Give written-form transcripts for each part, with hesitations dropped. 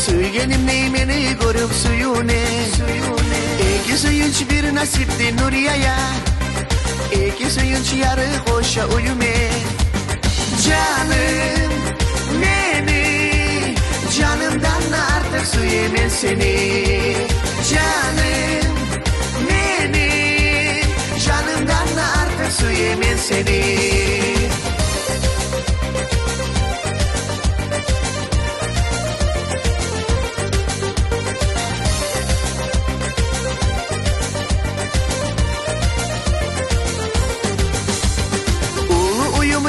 Söygenim neymeni görüp suyune İki suyunç bir nasipti Nuriye'ye İki suyunç yarı koşa uyume Canım beni Canımdan artık suyumen seni Canım beni Canımdan artık suyumen seni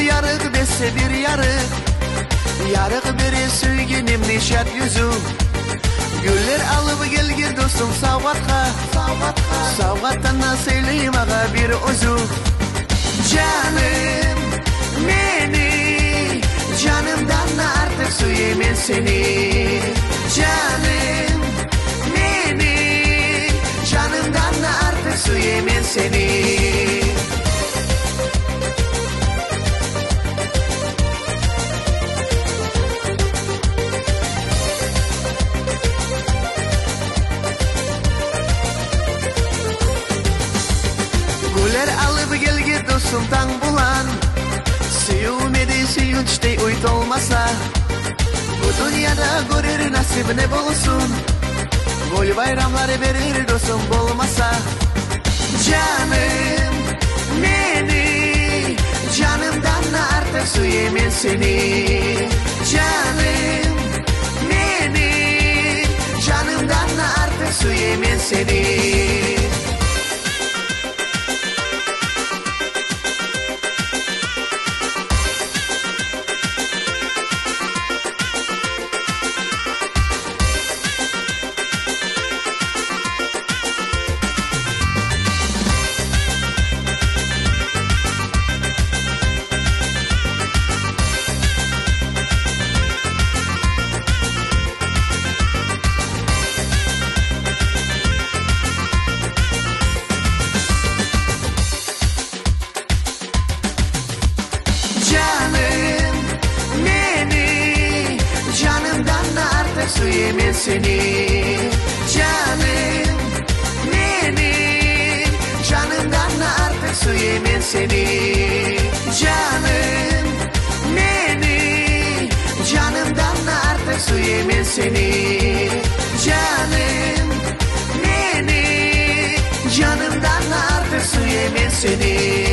Yarık dese bir yarık Yarık biri sevginim nişat yüzü Güller alıp gelgir dostum savvatka Savvattan söyleyeyim ağa bir ozu Canım beni Canımdan artık suyumen seni Canım beni Canımdan artık suyumen seni Güller alıp gelgir dostum tan bulan Suyumedi suyunçtey uyut olmasa Bu dünyada görür nasip ne bulsun Gol bayramları verir dostum bulmasa Canım beni Canımdan artık suyumen seni Canım beni Canımdan artık suyumen seni Suyumen seni Canım beni Canımdan artık suyumen seni Canım beni Canımdan artık suyumen seni Canım beni Canımdan artık suyumen seni